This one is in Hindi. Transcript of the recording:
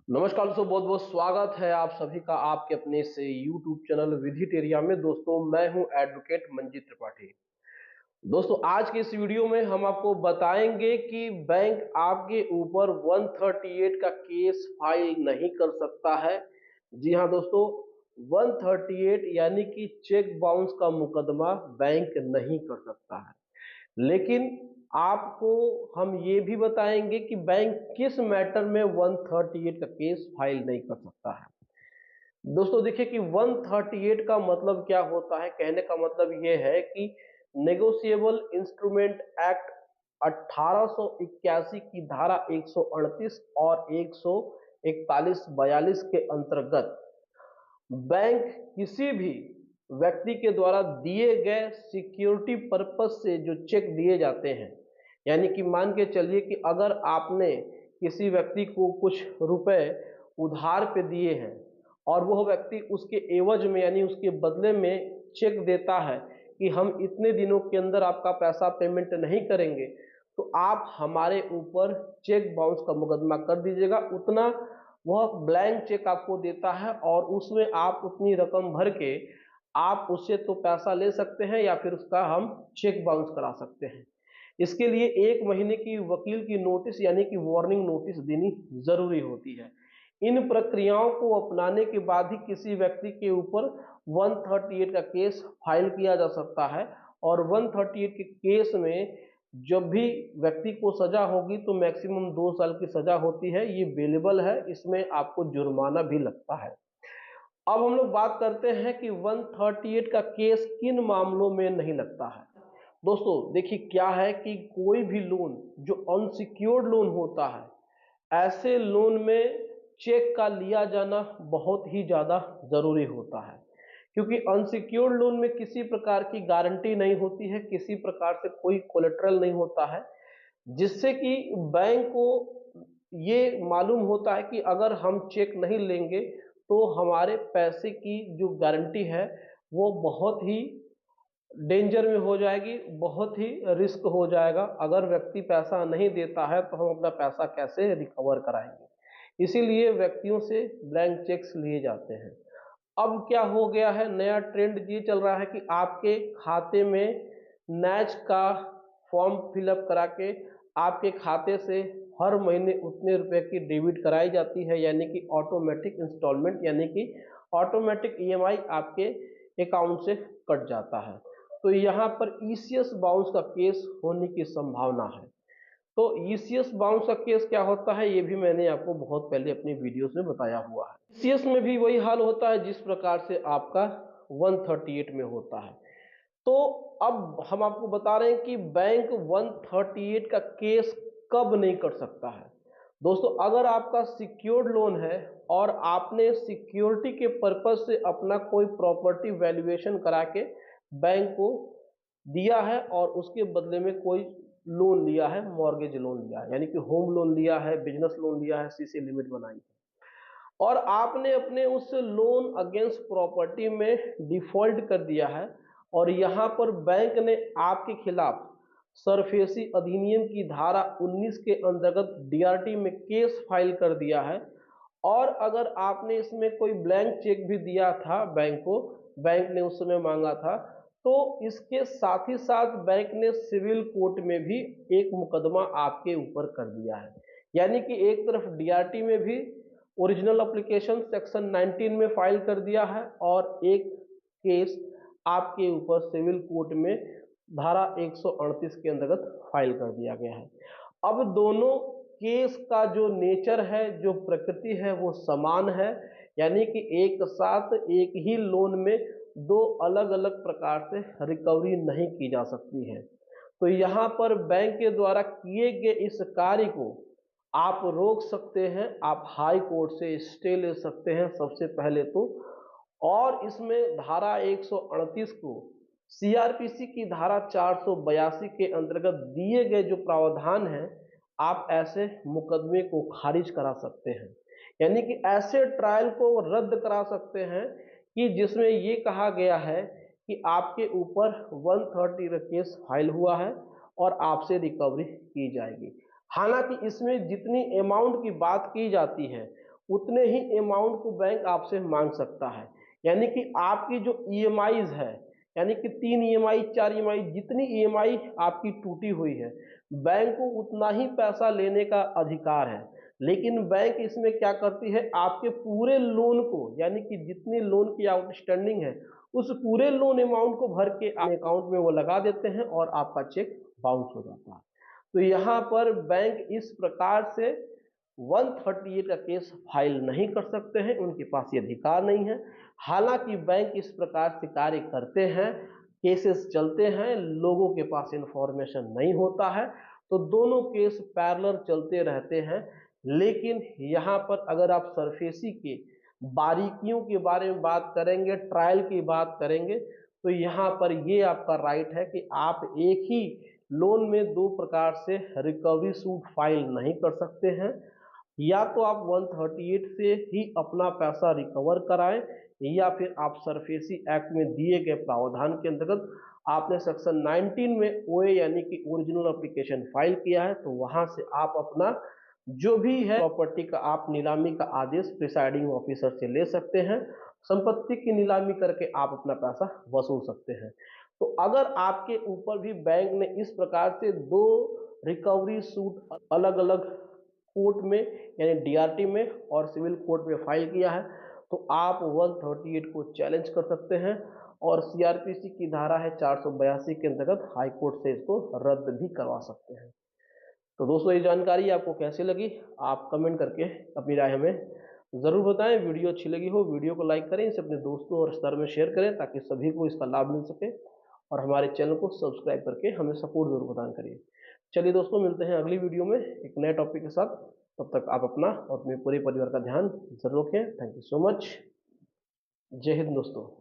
नमस्कार दोस्तों, बहुत बहुत स्वागत है आप सभी का आपके अपने से YouTube चैनल विधिटेरिया में। दोस्तों मैं हूं एडवोकेट मंजीत त्रिपाठी। दोस्तों आज के इस वीडियो में हम आपको बताएंगे कि बैंक आपके ऊपर 138 का केस फाइल नहीं कर सकता है। जी हां दोस्तों, 138 यानी कि चेक बाउंस का मुकदमा बैंक नहीं कर सकता है। लेकिन आपको हम ये भी बताएंगे कि बैंक किस मैटर में 138 का केस फाइल नहीं कर सकता है। दोस्तों देखिए कि 138 का मतलब क्या होता है। कहने का मतलब ये है कि नेगोशिएबल इंस्ट्रूमेंट एक्ट 1881 की धारा 138 और 141 42 के अंतर्गत बैंक किसी भी व्यक्ति के द्वारा दिए गए सिक्योरिटी पर्पस से जो चेक दिए जाते हैं, यानी कि मान के चलिए कि अगर आपने किसी व्यक्ति को कुछ रुपए उधार पे दिए हैं और वह व्यक्ति उसके एवज में यानी उसके बदले में चेक देता है कि हम इतने दिनों के अंदर आपका पैसा पेमेंट नहीं करेंगे, तो आप हमारे ऊपर चेक बाउंस का मुकदमा कर दीजिएगा। उतना वह ब्लैंक चेक आपको देता है और उसमें आप उतनी रकम भर के आप उससे तो पैसा ले सकते हैं या फिर उसका हम चेक बाउंस करा सकते हैं। इसके लिए 1 महीने की वकील की नोटिस यानी कि वार्निंग नोटिस देनी जरूरी होती है। इन प्रक्रियाओं को अपनाने के बाद ही किसी व्यक्ति के ऊपर 138 का केस फाइल किया जा सकता है। और 138 के केस में जब भी व्यक्ति को सजा होगी तो मैक्सिमम 2 साल की सजा होती है। ये बेलेबल है, इसमें आपको जुर्माना भी लगता है। अब हम लोग बात करते हैं कि 138 का केस किन मामलों में नहीं लगता है। दोस्तों देखिए क्या है कि कोई भी लोन जो अनसिक्योर्ड लोन होता है, ऐसे लोन में चेक का लिया जाना बहुत ही ज्यादा जरूरी होता है। क्योंकि अनसिक्योर्ड लोन में किसी प्रकार की गारंटी नहीं होती है, किसी प्रकार से कोई कोलेटरल नहीं होता है, जिससे कि बैंक को ये मालूम होता है कि अगर हम चेक नहीं लेंगे तो हमारे पैसे की जो गारंटी है वो बहुत ही डेंजर में हो जाएगी, बहुत ही रिस्क हो जाएगा। अगर व्यक्ति पैसा नहीं देता है तो हम अपना पैसा कैसे रिकवर कराएंगे। इसीलिए व्यक्तियों से ब्लैंक चेक्स लिए जाते हैं। अब क्या हो गया है, नया ट्रेंड ये चल रहा है कि आपके खाते में नैच का फॉर्म फिलअप करा के आपके खाते से हर महीने उतने रुपए की डेबिट कराई जाती है, यानी कि ऑटोमेटिक इंस्टॉलमेंट, यानी कि ऑटोमेटिक ईएमआई आपके अकाउंट से कट जाता है। तो यहाँ पर ईसीएस बाउंस का केस होने की संभावना है। तो ईसीएस बाउंस का केस क्या होता है ये भी मैंने आपको बहुत पहले अपनी वीडियोस में बताया हुआ है। ईसीएस में भी वही हाल होता है जिस प्रकार से आपका 138 में होता है। तो अब हम आपको बता रहे हैं कि बैंक 138 का केस कब नहीं कर सकता है। दोस्तों अगर आपका सिक्योर्ड लोन है और आपने सिक्योरिटी के पर्पज से अपना कोई प्रॉपर्टी वैल्यूएशन करा के बैंक को दिया है और उसके बदले में कोई लोन लिया है, मॉर्गेज लोन लिया है, यानी कि होम लोन लिया है, बिजनेस लोन लिया है, सीसी लिमिट बनाई है, और आपने अपने उस लोन अगेंस्ट प्रॉपर्टी में डिफॉल्ट कर दिया है और यहाँ पर बैंक ने आपके खिलाफ सरफेसी अधिनियम की धारा 19 के अंतर्गत डीआरटी में केस फाइल कर दिया है। और अगर आपने इसमें कोई ब्लैंक चेक भी दिया था बैंक को, बैंक ने उस समय मांगा था, तो इसके साथ ही साथ बैंक ने सिविल कोर्ट में भी एक मुकदमा आपके ऊपर कर दिया है। यानी कि एक तरफ डीआरटी में भी ओरिजिनल एप्लीकेशन सेक्शन 19 में फाइल कर दिया है और एक केस आपके ऊपर सिविल कोर्ट में धारा 138 के अंतर्गत फाइल कर दिया गया है। अब दोनों केस का जो नेचर है, जो प्रकृति है, वो समान है, यानी कि एक साथ एक ही लोन में दो अलग अलग प्रकार से रिकवरी नहीं की जा सकती है। तो यहाँ पर बैंक के द्वारा किए गए इस कार्य को आप रोक सकते हैं, आप हाई कोर्ट से स्टे ले सकते हैं सबसे पहले तो। और इसमें धारा 138 को सीआरपीसी की धारा 482 के अंतर्गत दिए गए जो प्रावधान हैं, आप ऐसे मुकदमे को खारिज करा सकते हैं, यानी कि ऐसे ट्रायल को रद्द करा सकते हैं कि जिसमें ये कहा गया है कि आपके ऊपर 130 केस फाइल हुआ है और आपसे रिकवरी की जाएगी। हालांकि इसमें जितनी अमाउंट की बात की जाती है उतने ही अमाउंट को बैंक आपसे मांग सकता है। यानी कि आपकी जो ईएमआईज है, यानी कि 3 ईएमआई 4 ईएमआई जितनी ईएमआई आपकी टूटी हुई है, बैंक को उतना ही पैसा लेने का अधिकार है। लेकिन बैंक इसमें क्या करती है, आपके पूरे लोन को, यानी कि जितनी लोन की आउटस्टैंडिंग है उस पूरे लोन अमाउंट को भर के अकाउंट में वो लगा देते हैं और आपका चेक बाउंस हो जाता है। तो यहाँ पर बैंक इस प्रकार से 138 का केस फाइल नहीं कर सकते हैं, उनके पास ये अधिकार नहीं है। हालांकि बैंक इस प्रकार से कार्य करते हैं, केसेस चलते हैं, लोगों के पास इंफॉर्मेशन नहीं होता है, तो दोनों केस पैरेलल चलते रहते हैं। लेकिन यहाँ पर अगर आप सरफेसी के बारीकियों के बारे में बात करेंगे, ट्रायल की बात करेंगे, तो यहाँ पर ये आपका राइट है कि आप एक ही लोन में दो प्रकार से रिकवरी सूट फाइल नहीं कर सकते हैं। या तो आप 138 से ही अपना पैसा रिकवर कराएं, या फिर आप सरफेसी एक्ट में दिए गए प्रावधान के अंतर्गत आपने सेक्शन 19 में ओए यानी कि ओरिजिनल एप्लीकेशन फाइल किया है, तो वहां से आप अपना जो भी है प्रॉपर्टी का आप नीलामी का आदेश प्रिसाइडिंग ऑफिसर से ले सकते हैं। संपत्ति की नीलामी करके आप अपना पैसा वसूल सकते हैं। तो अगर आपके ऊपर भी बैंक ने इस प्रकार से दो रिकवरी सूट अलग अलग कोर्ट में यानी डीआरटी में और सिविल कोर्ट में फाइल किया है, तो आप 138 को चैलेंज कर सकते हैं और सीआरपीसी की धारा है 482 के अंतर्गत हाई कोर्ट से इसको रद्द भी करवा सकते हैं। तो दोस्तों ये जानकारी आपको कैसी लगी, आप कमेंट करके अपनी राय हमें ज़रूर बताएं। वीडियो अच्छी लगी हो वीडियो को लाइक करें, इसे अपने दोस्तों और रिश्तेदारों में शेयर करें ताकि सभी को इसका लाभ मिल सके, और हमारे चैनल को सब्सक्राइब करके हमें सपोर्ट जरूर प्रदान करिए। चलिए दोस्तों, मिलते हैं अगली वीडियो में एक नए टॉपिक के साथ। तब तक आप अपना और अपने पूरे परिवार का ध्यान जरूर रखें। Thank you so much. जय हिंद दोस्तों।